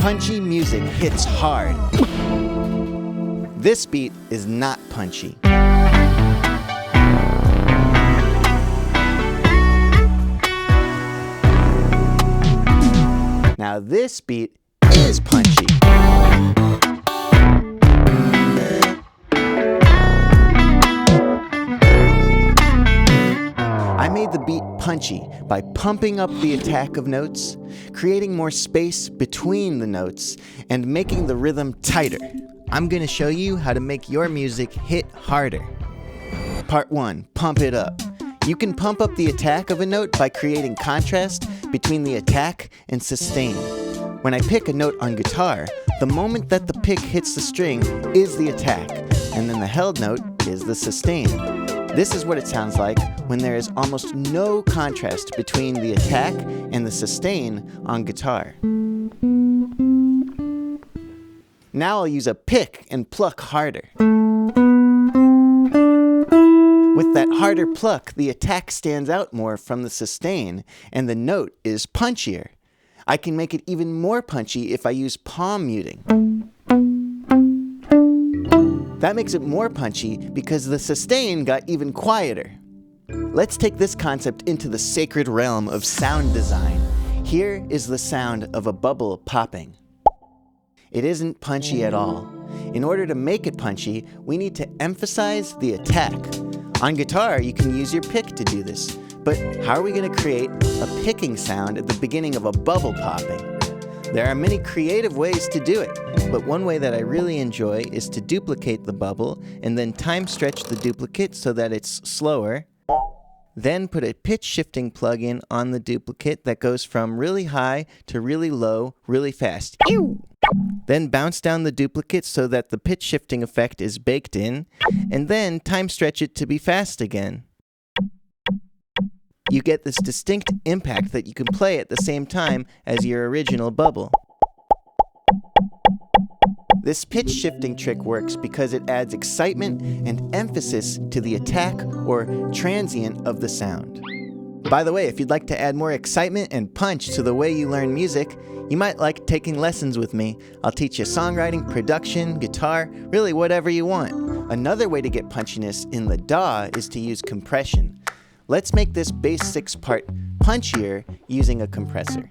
Punchy music hits hard. This beat is not punchy. Now this beat is punchy. I made the beat punchy by pumping up the attack of notes, creating more space between the notes, and making the rhythm tighter. I'm going to show you how to make your music hit harder. Part 1. Pump it up. You can pump up the attack of a note by creating contrast between the attack and sustain. When I pick a note on guitar, the moment that the pick hits the string is the attack, and then the held note is the sustain. This is what it sounds like when there is almost no contrast between the attack and the sustain on guitar. Now I'll use a pick and pluck harder. With that harder pluck, the attack stands out more from the sustain, and the note is punchier. I can make it even more punchy if I use palm muting. That makes it more punchy because the sustain got even quieter. Let's take this concept into the sacred realm of sound design. Here is the sound of a bubble popping. It isn't punchy at all. In order to make it punchy, we need to emphasize the attack. On guitar, you can use your pick to do this, but how are we going to create a picking sound at the beginning of a bubble popping? There are many creative ways to do it, but one way that I really enjoy is to duplicate the bubble and then time stretch the duplicate so that it's slower. Then put a pitch shifting plugin on the duplicate that goes from really high to really low really fast. Ew! Then bounce down the duplicate so that the pitch shifting effect is baked in, and then time stretch it to be fast again. You get this distinct impact that you can play at the same time as your original bubble. This pitch shifting trick works because it adds excitement and emphasis to the attack or transient of the sound. By the way, if you'd like to add more excitement and punch to the way you learn music, you might like taking lessons with me. I'll teach you songwriting, production, guitar, really whatever you want. Another way to get punchiness in the DAW is to use compression. Let's make this bass 6 part punchier using a compressor.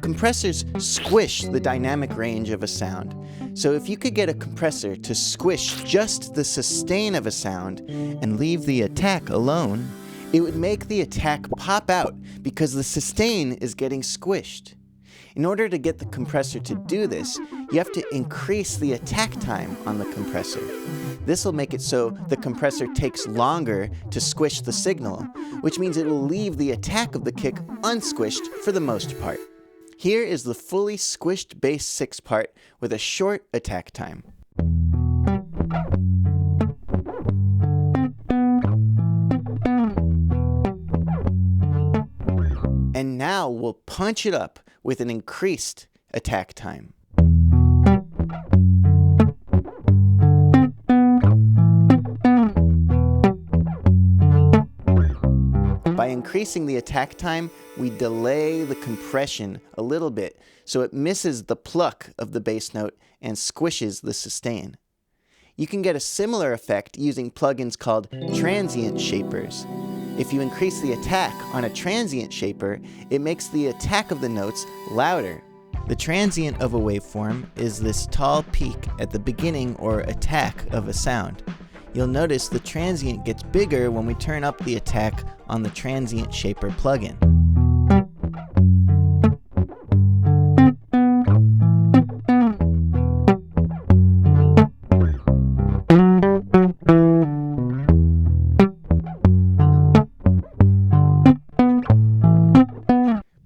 Compressors squish the dynamic range of a sound. So if you could get a compressor to squish just the sustain of a sound and leave the attack alone, it would make the attack pop out because the sustain is getting squished. In order to get the compressor to do this, you have to increase the attack time on the compressor. This will make it so the compressor takes longer to squish the signal, which means it will leave the attack of the kick unsquished for the most part. Here is the fully squished bass 6 part with a short attack time. And now we'll punch it up with an increased attack time. By increasing the attack time, we delay the compression a little bit so it misses the pluck of the bass note and squishes the sustain. You can get a similar effect using plugins called transient shapers. If you increase the attack on a transient shaper, it makes the attack of the notes louder. The transient of a waveform is this tall peak at the beginning or attack of a sound. You'll notice the transient gets bigger when we turn up the attack on the transient shaper plugin.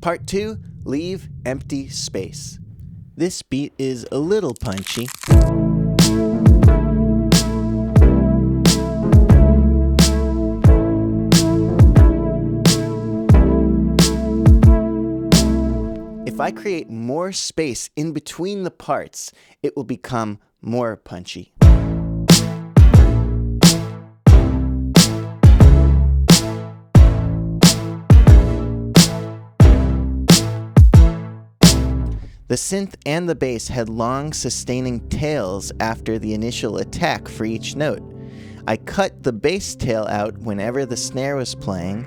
Part 2, leave empty space. This beat is a little punchy. If I create more space in between the parts, it will become more punchy. The synth and the bass had long, sustaining tails after the initial attack for each note. I cut the bass tail out whenever the snare was playing,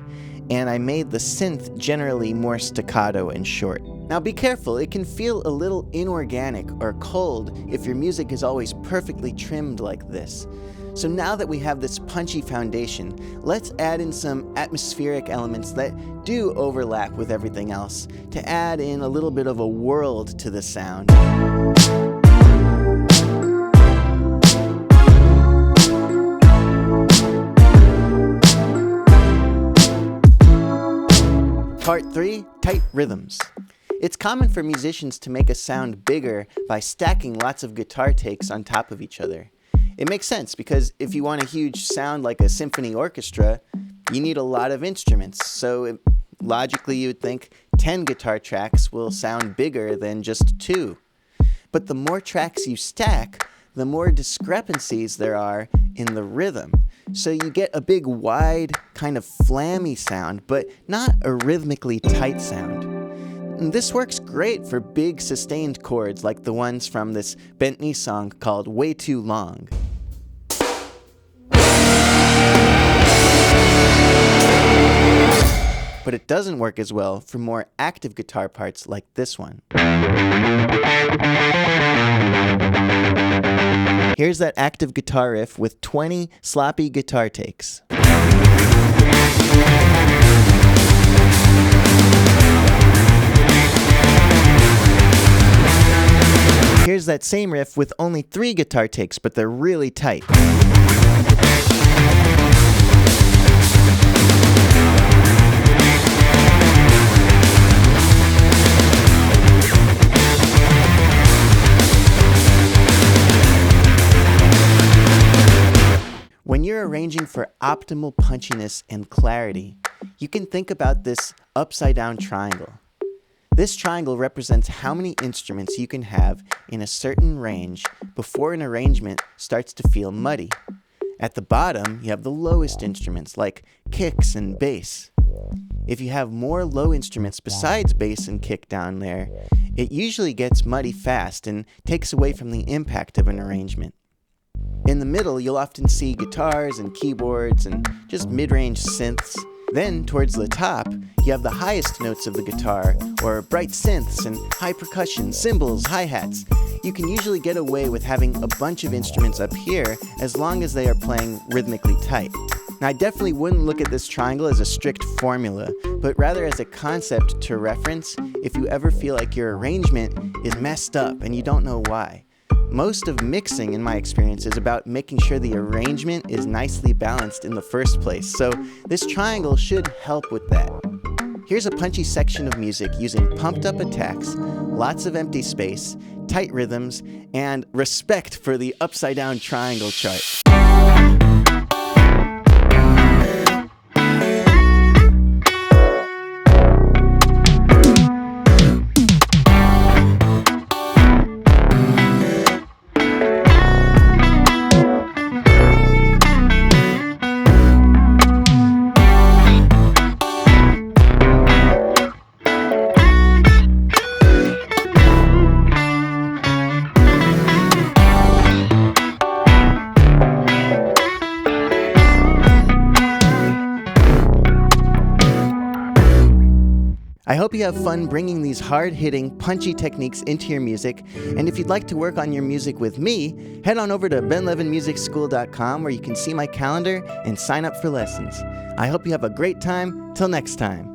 and I made the synth generally more staccato and short. Now be careful, it can feel a little inorganic or cold if your music is always perfectly trimmed like this. So now that we have this punchy foundation, let's add in some atmospheric elements that do overlap with everything else to add in a little bit of a world to the sound. Part 3, tight rhythms. It's common for musicians to make a sound bigger by stacking lots of guitar takes on top of each other. It makes sense because if you want a huge sound like a symphony orchestra, you need a lot of instruments. So logically you would think 10 guitar tracks will sound bigger than just 2. But the more tracks you stack, the more discrepancies there are in the rhythm. So you get a big, wide, kind of flammy sound, but not a rhythmically tight sound. And this works great for big, sustained chords like the ones from this Bentley song called Way Too Long. But it doesn't work as well for more active guitar parts like this one. Here's that active guitar riff with 20 sloppy guitar takes. Here's that same riff with only 3 guitar takes, but they're really tight. When you're arranging for optimal punchiness and clarity, you can think about this upside-down triangle. This triangle represents how many instruments you can have in a certain range before an arrangement starts to feel muddy. At the bottom, you have the lowest instruments like kicks and bass. If you have more low instruments besides bass and kick down there, it usually gets muddy fast and takes away from the impact of an arrangement. In the middle, you'll often see guitars and keyboards and just mid-range synths. Then, towards the top, you have the highest notes of the guitar, or bright synths and high percussion, cymbals, hi-hats. You can usually get away with having a bunch of instruments up here as long as they are playing rhythmically tight. Now, I definitely wouldn't look at this triangle as a strict formula, but rather as a concept to reference if you ever feel like your arrangement is messed up and you don't know why. Most of mixing, in my experience, is about making sure the arrangement is nicely balanced in the first place, so this triangle should help with that. Here's a punchy section of music using pumped up attacks, lots of empty space, tight rhythms, and respect for the upside down triangle chart. I hope you have fun bringing these hard-hitting, punchy techniques into your music, and if you'd like to work on your music with me, head on over to benlevinmusicschool.com where you can see my calendar and sign up for lessons. I hope you have a great time. Till next time.